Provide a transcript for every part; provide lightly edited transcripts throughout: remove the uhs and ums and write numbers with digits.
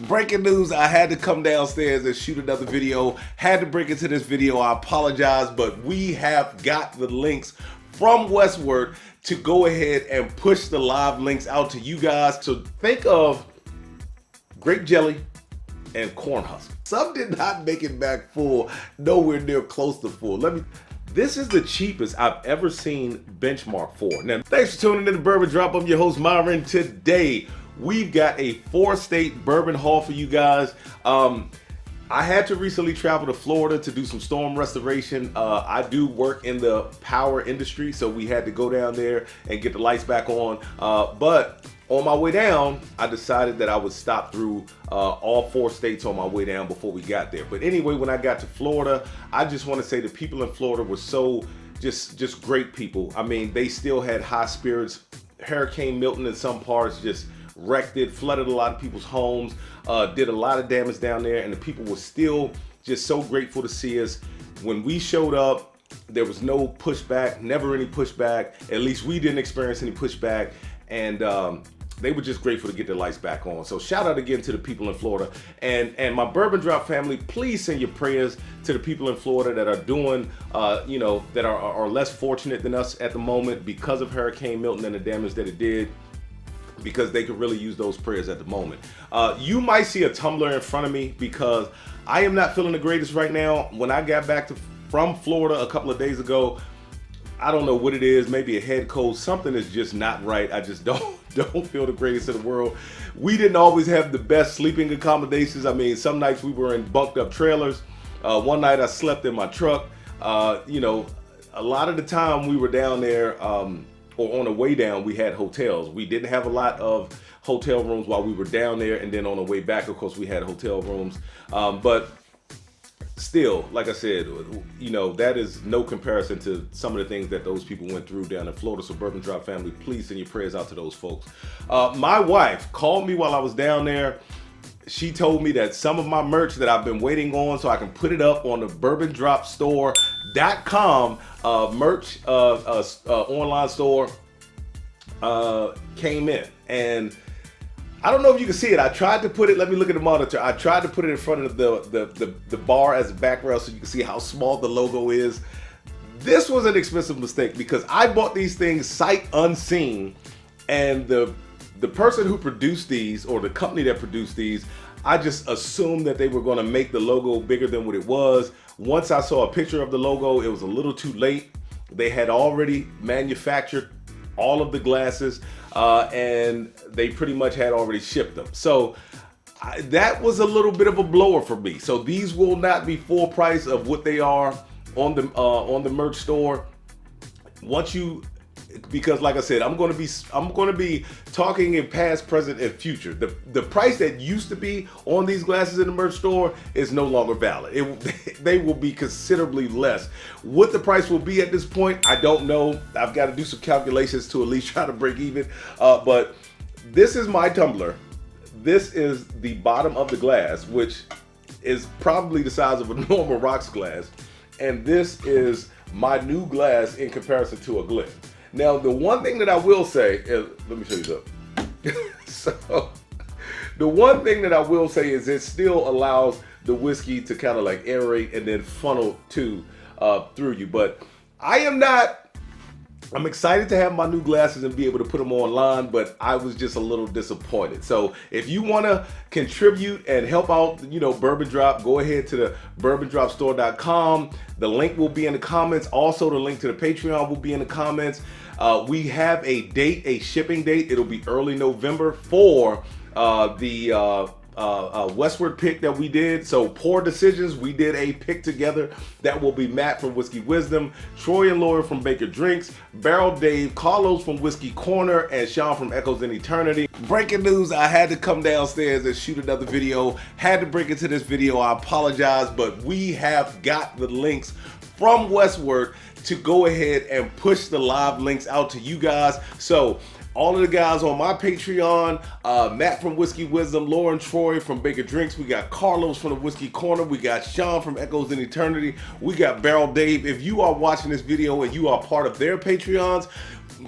Breaking news, I had to come downstairs and shoot another video. Had to break into this video, I apologize, but we have got the links from Westward to go ahead and push the live links out to you guys. So think of grape jelly and corn husk. Some did not make it back full, nowhere near close to full. This is the cheapest I've ever seen benchmark for. Now, thanks for tuning in to Bourbon Drop. I'm your host, Myron. Today, we've got a 4-state bourbon haul for you guys. I had to recently travel to Florida to do some storm restoration. I do work in the power industry, so we had to go down there and get the lights back on. But on my way down, I decided that I would stop through all 4 states on my way down before we got there. But anyway, when I got to Florida, I just want to say the people in Florida were so just great people. I mean, they still had high spirits. Hurricane Milton in some parts just wrecked it, flooded a lot of people's homes, did a lot of damage down there, and the people were still just so grateful to see us. When we showed up, there was no pushback, never any pushback. At least we didn't experience any pushback, and they were just grateful to get their lights back on. So shout out again to the people in Florida. And my Bourbon Drop family, please send your prayers to the people in Florida that are doing, that are less fortunate than us at the moment because of Hurricane Milton and the damage that it did, because they could really use those prayers at the moment. You might see a tumbler in front of me because I am not feeling the greatest right now. When I got back from Florida a couple of days ago, I don't know what it is, maybe a head cold, something is just not right. I just don't feel the greatest in the world. We didn't always have the best sleeping accommodations. I mean, some nights we were in bunked up trailers. One night I slept in my truck. A lot of the time we were down there, or on the way down, we had hotels. We didn't have a lot of hotel rooms while we were down there, and then on the way back, of course, we had hotel rooms. But still, like I said, that is no comparison to some of the things that those people went through down in Florida. So Bourbon Drop family, please send your prayers out to those folks. My wife called me while I was down there. She told me that some of my merch that I've been waiting on so I can put it up on the bourbondropstore.com merch online store came in. And I don't know if you can see it. I tried to put it, let me look at the monitor. I tried to put it in front of the bar as a background so you can see how small the logo is. This was an expensive mistake because I bought these things sight unseen, and the person who produced these, or the company that produced these, I just assumed that they were going to make the logo bigger than what it was. Once I saw a picture of the logo, it was a little too late. They had already manufactured all of the glasses, and they pretty much had already shipped them. So that was a little bit of a blower for me. So these will not be full price of what they are on the merch store. Because like I said, I'm going to be talking in past, present, and future. The price that used to be on these glasses in the merch store is no longer valid. They will be considerably less. What the price will be at this point, I don't know. I've got to do some calculations to at least try to break even. But this is my tumbler. This is the bottom of the glass, which is probably the size of a normal rocks glass. And this is my new glass in comparison to a Glen. Now, the one thing that I will say is, let me show you something. So, the one thing that I will say is it still allows the whiskey to kind of like aerate and then funnel through you. But I'm excited to have my new glasses and be able to put them online, but I was just a little disappointed. So if you want to contribute and help out, Bourbon Drop, go ahead to the bourbondropstore.com. The link will be in the comments. Also, the link to the Patreon will be in the comments. We have a shipping date. It'll be early November for the Westward pick that we did. So Poor Decisions, we did a pick together that will be Matt from Whiskey Wisdom, Troy and Laura from Baker Drinks, Barrel Dave, Carlos from Whiskey Corner, and Sean from Echoes in Eternity. Breaking news, I had to come downstairs and shoot another video. Had to break into this video, I apologize, but we have got the links from Westward to go ahead and push the live links out to you guys. So all of the guys on my Patreon, Matt from Whiskey Wisdom, Lauren Troy from Baker Drinks, we got Carlos from the Whiskey Corner, we got Sean from Echoes in Eternity, we got Barrel Dave. If you are watching this video and you are part of their Patreons,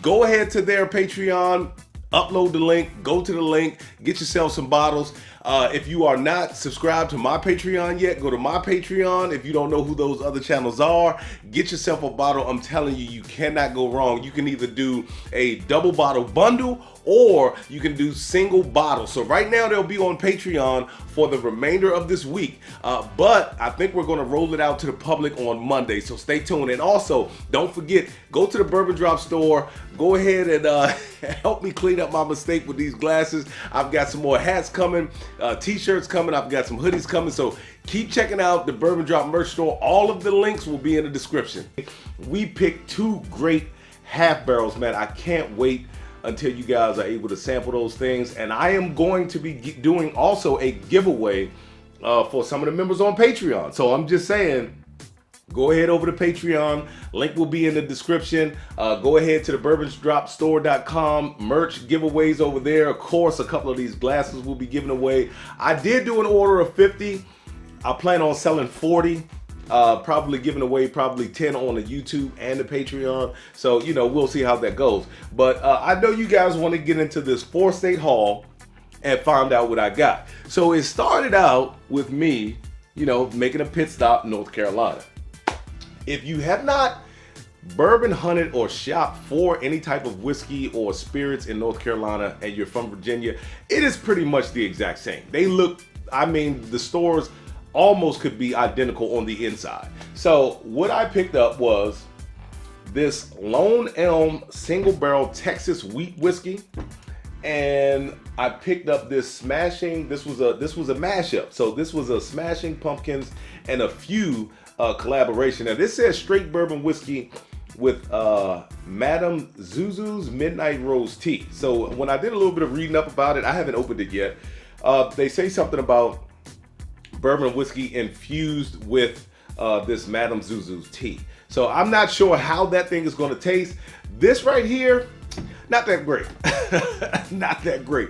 go ahead to their Patreon, upload the link, go to the link, get yourself some bottles. If you are not subscribed to my Patreon yet, go to my Patreon. If you don't know who those other channels are, get yourself a bottle. I'm telling you, you cannot go wrong. You can either do a double bottle bundle or you can do single bottles. So right now they'll be on Patreon for the remainder of this week. But I think we're gonna roll it out to the public on Monday. So stay tuned. And also, don't forget, go to the Bourbon Drop store. Go ahead and help me clean up my mistake with these glasses. I've got some more hats coming, t-shirts coming. I've got some hoodies coming. So keep checking out the Bourbon Drop merch store. All of the links will be in the description. We picked 2 great half barrels, man. I can't wait until you guys are able to sample those things. And I am going to be doing also a giveaway for some of the members on Patreon. So I'm just saying, go ahead over to Patreon. Link will be in the description. Go ahead to the bourbondropstore.com. Merch giveaways over there. Of course, a couple of these glasses will be given away. I did do an order of 50. I plan on selling 40. Probably giving away probably 10 on the YouTube and the Patreon. So, you know, we'll see how that goes. But I know you guys want to get into this 4-state haul and find out what I got. So it started out with me, you know, making a pit stop in North Carolina. If you have not bourbon hunted or shopped for any type of whiskey or spirits in North Carolina and you're from Virginia, it is pretty much the exact same. They look, I mean, the stores almost could be identical on the inside. So what I picked up was this Lone Elm single barrel Texas wheat whiskey, and I picked up this smashing. This was a mashup. So this was a Smashing Pumpkins and a few collaboration. Now this says straight bourbon whiskey with Madame Zuzu's Midnight Rose Tea. So when I did a little bit of reading up about it, I haven't opened it yet. They say something about bourbon whiskey infused with this Madame Zuzu's tea. So I'm not sure how that thing is going to taste. This right here, not that great. Not that great.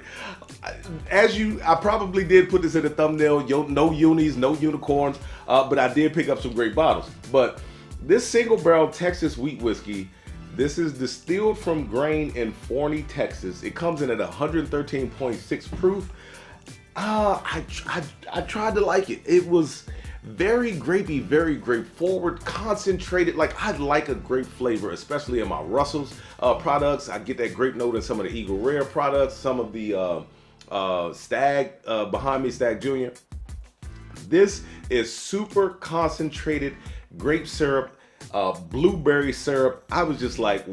I probably did put this in the thumbnail. No unis, no unicorns, but I did pick up some great bottles. But this single barrel Texas wheat whiskey, this is distilled from grain in Forney, Texas. It comes in at 113.6 proof. I tried to like it. It was very grapey, very grape forward, concentrated. Like, I like a grape flavor, especially in my Russell's products. I get that grape note in some of the Eagle Rare products, some of the Stag behind me, Stag Junior. This is super concentrated grape syrup, blueberry syrup. I was just like,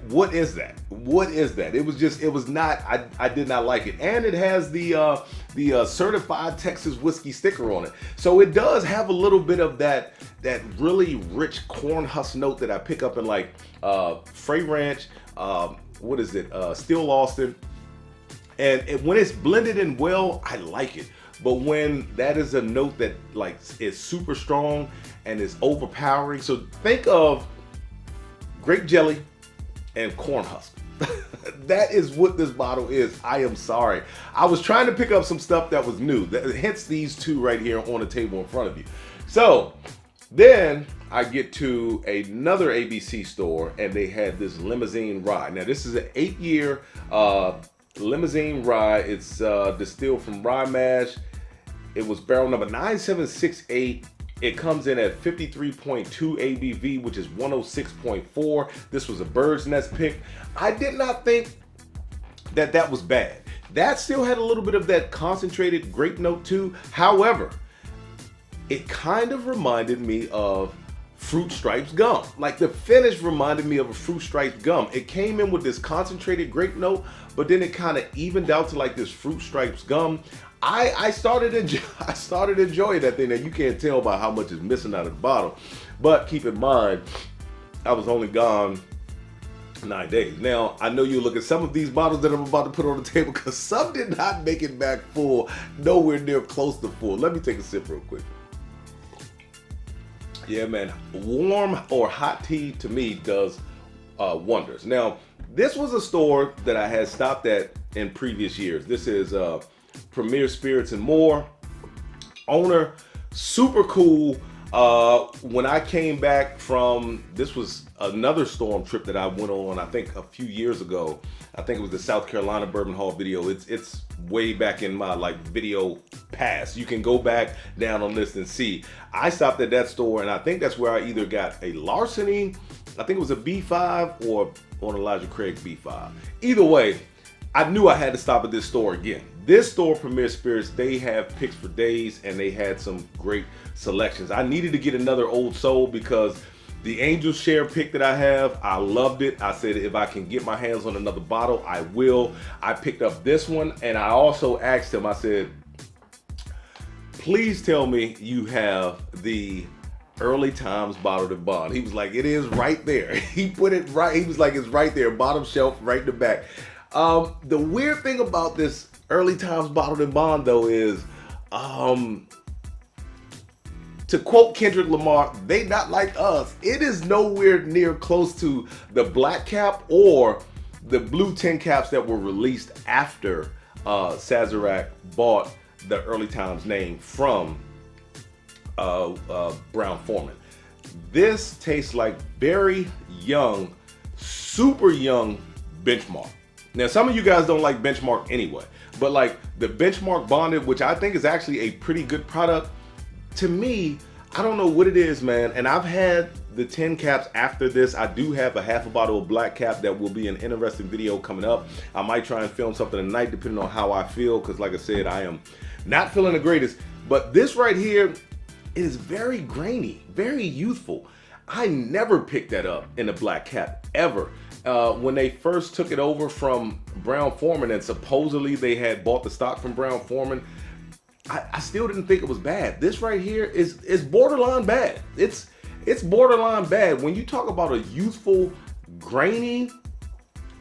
what is that? What is that? It was not, I did not like it. And it has the certified Texas whiskey sticker on it. So it does have a little bit of that really rich corn husk note that I pick up in like Frey Ranch, what is it? Still Austin. And when it's blended in well, I like it. But when that is a note that like is super strong and is overpowering. So think of grape jelly and corn husk. That is what this bottle is. I am sorry. I was trying to pick up some stuff that was new. Hence these two right here on the table in front of you. So then I get to another ABC store and they had this Limousine Rye. Now this is an 8-year Limousine Rye. It's distilled from rye mash. It was barrel number 9768. It comes in at 53.2 ABV, which is 106.4. This was a bird's nest pick. I did not think that was bad. That still had a little bit of that concentrated grape note too. However, it kind of reminded me of Fruit Stripes gum. Like the finish reminded me of a Fruit Stripes gum. It came in with this concentrated grape note, but then it kind of evened out to like this Fruit Stripes gum. I started enjoying that thing. Now you can't tell by how much is missing out of the bottle, but keep in mind, I was only gone 9 days. Now I know you look at some of these bottles that I'm about to put on the table because some did not make it back full, nowhere near close to full. Let me take a sip real quick. Yeah, man, warm or hot tea to me does wonders. Now, this was a store that I had stopped at in previous years. This is Premier Spirits and More. Owner, super cool. When I came back from, this was another storm trip that I went on, I think a few years ago. I think it was the South Carolina Bourbon Hall video. It's way back in my like video past. You can go back down on this and see. I stopped at that store, and I think that's where I either got a larceny, I think it was a B5, or on Elijah Craig B5. Either way, I knew I had to stop at this store again. This store, Premier Spirits, they have picks for days, and they had some great selections. I needed to get another Old Soul because the Angel Share pick that I have, I loved it. I said if I can get my hands on another bottle, I will. I picked up this one, and I also asked him, I said, please tell me you have the Early Times Bottled in Bond. He was like, it is right there. He put it right, he was like, it's right there, bottom shelf, right in the back. The weird thing about this Early Times Bottled in Bond though is, to quote Kendrick Lamar, they not like us. It is nowhere near close to the black cap or the blue tin caps that were released after Sazerac bought the Early Times name from Brown-Forman. This tastes like very young, super young Benchmark. Now, some of you guys don't like Benchmark anyway, but like the Benchmark Bonded, which I think is actually a pretty good product, to me, I don't know what it is, man. And I've had the 10 caps after this. I do have a half a bottle of black cap that will be an interesting video coming up. I might try and film something tonight depending on how I feel, because like I said, I am not feeling the greatest. But this right here, it is very grainy, very youthful. I never picked that up in a black cap, ever. When they first took it over from Brown-Forman, and supposedly they had bought the stock from Brown-Forman, I still didn't think it was bad. This right here is borderline bad. It's borderline bad. When you talk about a youthful, grainy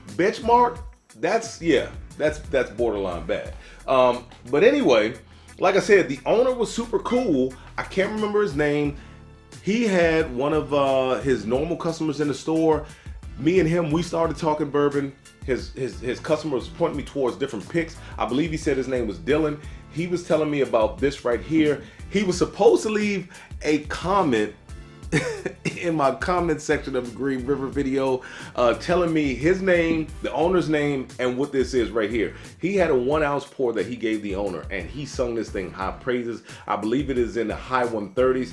Benchmark, that's borderline bad. But anyway, like I said, the owner was super cool. I can't remember his name. He had one of his normal customers in the store. Me and him, we started talking bourbon. His customer was pointing me towards different picks. I believe he said his name was Dylan. He was telling me about this right here. He was supposed to leave a comment in my comment section of the Green River video telling me his name, the owner's name, and what this is right here. He had a 1 ounce pour that he gave the owner, and he sung this thing high praises. I believe it is in the high 130s.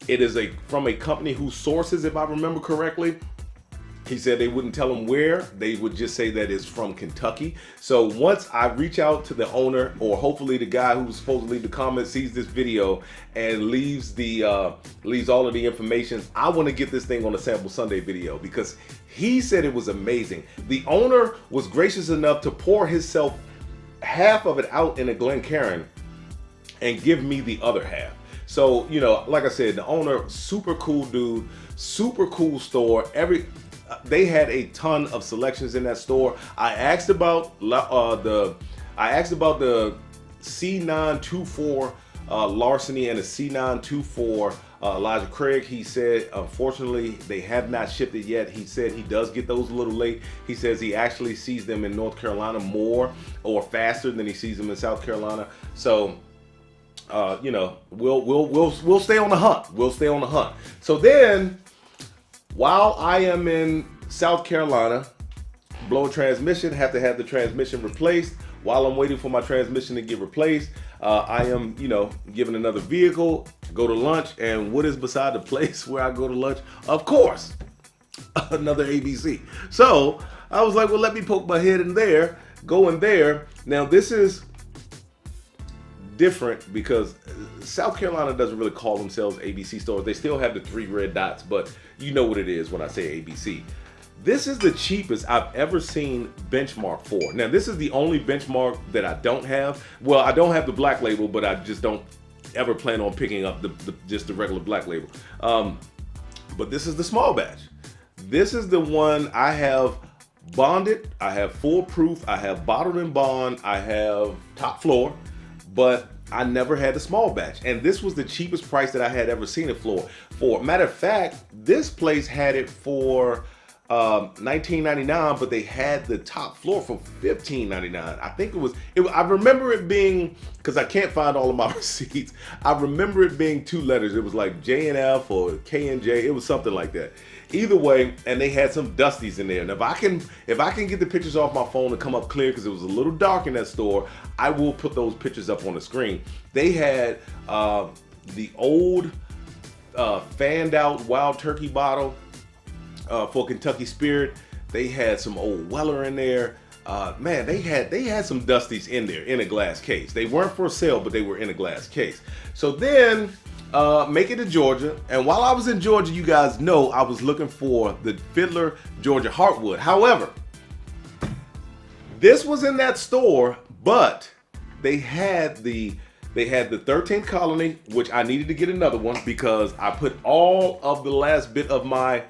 It is from a company whose sources, if I remember correctly, he said they wouldn't tell him where. They would just say that it's from Kentucky. So once I reach out to the owner, or hopefully the guy who's supposed to leave the comment sees this video and leaves all of the information, I want to get this thing on a Sample Sunday video because he said it was amazing. The owner was gracious enough to pour himself half of it out in a Glencairn and give me the other half. So, you know, like I said, the owner, super cool dude, super cool store. They had a ton of selections in that store. I asked about the C924 Larceny and the C924 Elijah Craig. He said, unfortunately, they have not shipped it yet. He said he does get those a little late. He says he actually sees them in North Carolina more or faster than he sees them in South Carolina. So, you know, we'll stay on the hunt. We'll stay on the hunt. So then, while I am in South Carolina, blow a transmission, have to have the transmission replaced. While I'm waiting for my transmission to get replaced, I am, you know, given another vehicle, go to lunch, and what is beside the place where I go to lunch? Of course, another ABC. So I was like, well, let me poke my head in there, go in there. Now this is different because South Carolina doesn't really call themselves ABC stores. They still have the 3 red dots, but you know what it is when I say ABC. This is the cheapest I've ever seen Benchmark for. Now, this is the only Benchmark that I don't have. Well, I don't have the black label, but I just don't ever plan on picking up just the regular black label. But this is the small batch. This is the one I have bonded, I have full proof, I have bottled in bond, I have top floor, but I never had the small batch. And this was the cheapest price that I had ever seen it for. Matter of fact, this place had it for $19.99, but they had the top floor for $15.99. I think it was. I remember it being, because I can't find all of my receipts. I remember it being 2 letters. It was like J&F or K&J. It was something like that. Either way, and they had some Dusties in there. And if I can get the pictures off my phone to come up clear, because it was a little dark in that store, I will put those pictures up on the screen. They had the old fanned out Wild Turkey bottle for Kentucky Spirit. They had some old Weller in there. Man, they had some Dusties in there in a glass case. They weren't for sale, but they were in a glass case. So then make it to Georgia, and while I was in Georgia, you guys know I was looking for the Fiddler Georgia Heartwood. However, this was in that store, but they had the 13th Colony, which I needed to get another one because I put all of the last bit of my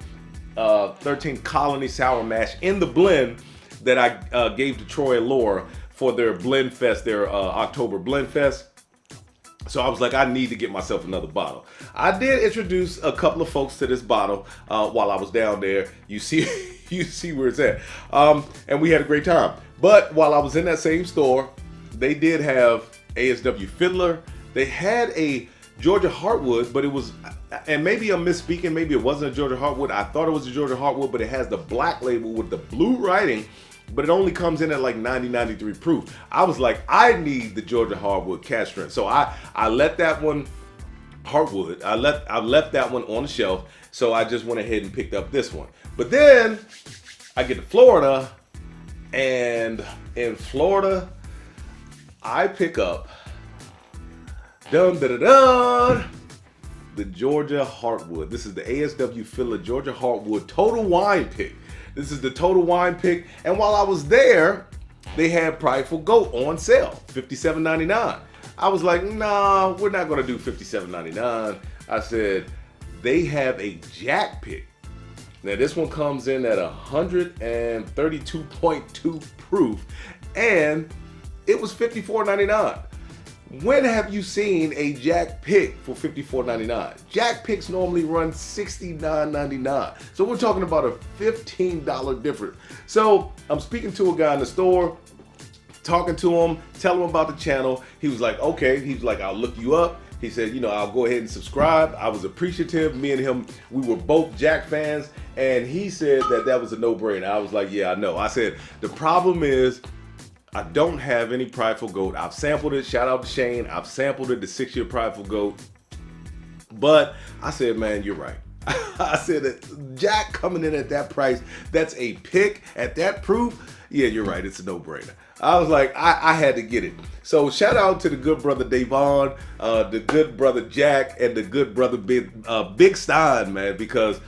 13th Colony Sour Mash in the blend that I gave to Troy and Laura for their Blend Fest, their October Blend Fest. So I was like, I need to get myself another bottle. I did introduce a couple of folks to this bottle while I was down there. You see where it's at. And we had a great time. But while I was in that same store, they did have ASW Fiddler. They had a Georgia Heartwood, but it was, and maybe I'm misspeaking, maybe it wasn't a Georgia Heartwood. I thought it was a Georgia Heartwood, but it has the black label with the blue writing, but it only comes in at like 93 proof. I was like, I need the Georgia Heartwood cask strength. So I let that one, Heartwood, I left that one on the shelf. So I just went ahead and picked up this one. But then I get to Florida, and in Florida, I pick up the Georgia Heartwood. This is the ASW Fiddler Georgia Heartwood Total Wine Pick. This is the Total Wine Pick. And while I was there, they had Prideful Goat on sale, $57.99. I was like, nah, we're not gonna do $57.99. I said, they have a Jack Pick. Now this one comes in at 132.2 proof, and it was $54.99. When have you seen a Jack Pick for $54.99? Jack Picks normally run $69.99. So we're talking about a $15 difference. So I'm speaking to a guy in the store, talking to him, telling him about the channel. He was like, okay. He was like, I'll look you up. He said, you know, I'll go ahead and subscribe. I was appreciative. Me and him, we were both Jack fans. And he said that was a no-brainer. I was like, yeah, I know. I said, the problem is, I don't have any Prideful Goat. I've sampled it. Shout out to Shane. I've sampled it, the 6-year Prideful Goat. But I said, man, you're right. I said that Jack coming in at that price, that's a pick at that proof. Yeah, you're right. It's a no-brainer. I was like, I had to get it. So shout out to the good brother Davon, the good brother Jack, and the good brother Big Stein, man, because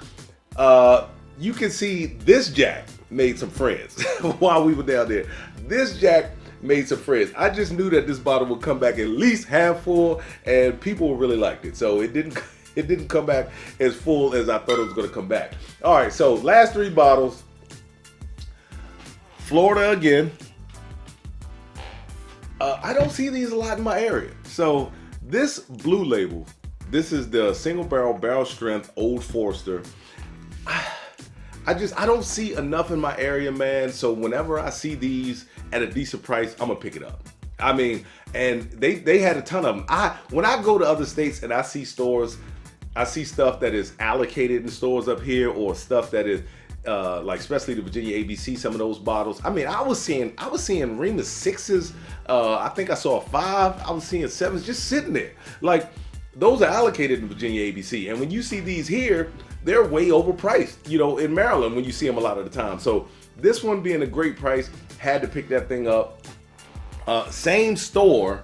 you can see this Jack made some friends while we were down there. This Jack made some friends. I just knew that this bottle would come back at least half full, and people really liked it. So it didn't come back as full as I thought it was going to come back. All right, so last 3 bottles. Florida again. I don't see these a lot in my area. So this Blue Label, this is the single barrel strength Old Forester. I don't see enough in my area, man. So whenever I see these at a decent price, I'm gonna pick it up. I mean, and they had a ton of them. When I go to other states and I see stores, I see stuff that is allocated in stores up here, or stuff that is like, especially the Virginia ABC, some of those bottles. I mean, I was seeing Remus 6s. I think I saw a 5. I was seeing 7s just sitting there. Like, those are allocated in Virginia ABC. And when you see these here, they're way overpriced, you know, in Maryland when you see them a lot of the time. So this one being a great price, had to pick that thing up. Same store.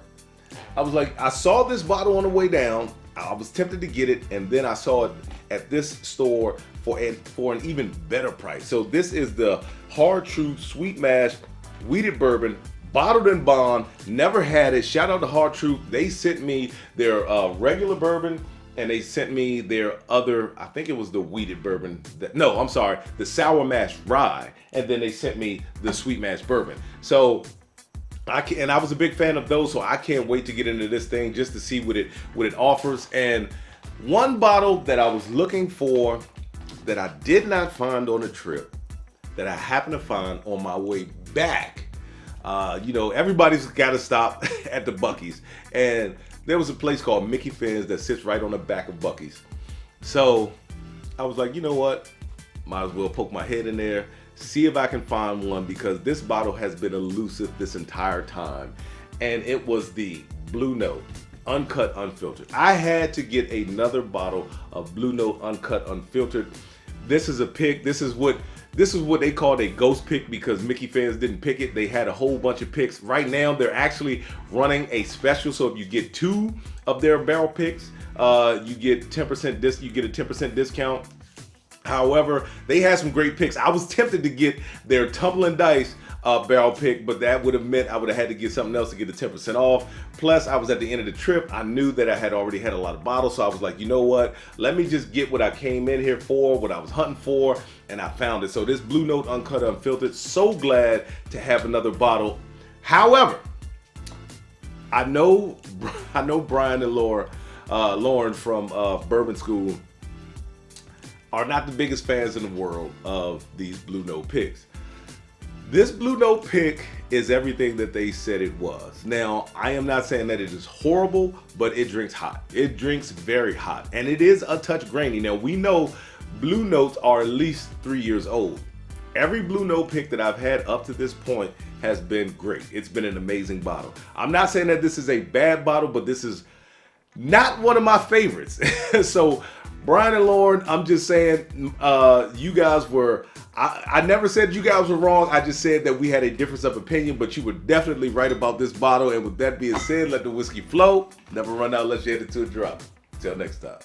I was like, I saw this bottle on the way down. I was tempted to get it, and then I saw it at this store for an even better price. So this is the Hard Truth Sweet Mash Wheated Bourbon, bottled in bond. Never had it. Shout out to Hard Truth. They sent me their regular bourbon, and they sent me their other, I think it was the wheated bourbon. No, I'm sorry, the Sour Mash Rye, and then they sent me the Sweet Mash Bourbon. So I was a big fan of those, so I can't wait to get into this thing just to see what it offers. And one bottle that I was looking for that I did not find on the trip, that I happened to find on my way back. You know, everybody's got to stop at the Buc-ee's, and there was a place called Mickey Finn's that sits right on the back of Buc-ee's. So I was like, you know what? Might as well poke my head in there, see if I can find one, because this bottle has been elusive this entire time. And it was the Blue Note Uncut Unfiltered. I had to get another bottle of Blue Note Uncut Unfiltered. This is a pick. This is what they called a ghost pick, because Mickey Finn's didn't pick it. They had a whole bunch of picks. Right now, they're actually running a special. So if you get 2 of their barrel picks, you get 10%. You get a 10% discount. However, they had some great picks. I was tempted to get their Tumbling Dice barrel pick, but that would have meant I would have had to get something else to get the 10% off. Plus, I was at the end of the trip. I knew that I had already had a lot of bottles, so I was like, you know what? Let me just get what I came in here for, what I was hunting for, and I found it. So this Blue Note Uncut Unfiltered, so glad to have another bottle. However, I know Brian and Lauren from Bourbon School are not the biggest fans in the world of these Blue Note picks. This Blue Note pick is everything that they said it was. Now, I am not saying that it is horrible, but it drinks hot. It drinks very hot, and it is a touch grainy. Now, we know Blue Notes are at least 3 years old. Every Blue Note pick that I've had up to this point has been great. It's been an amazing bottle. I'm not saying that this is a bad bottle, but this is not one of my favorites. So, Brian and Lauren, I'm just saying, you guys were, I never said you guys were wrong. I just said that we had a difference of opinion, but you were definitely right about this bottle. And with that being said, let the whiskey flow. Never run out unless you head it to a drop. Till next time.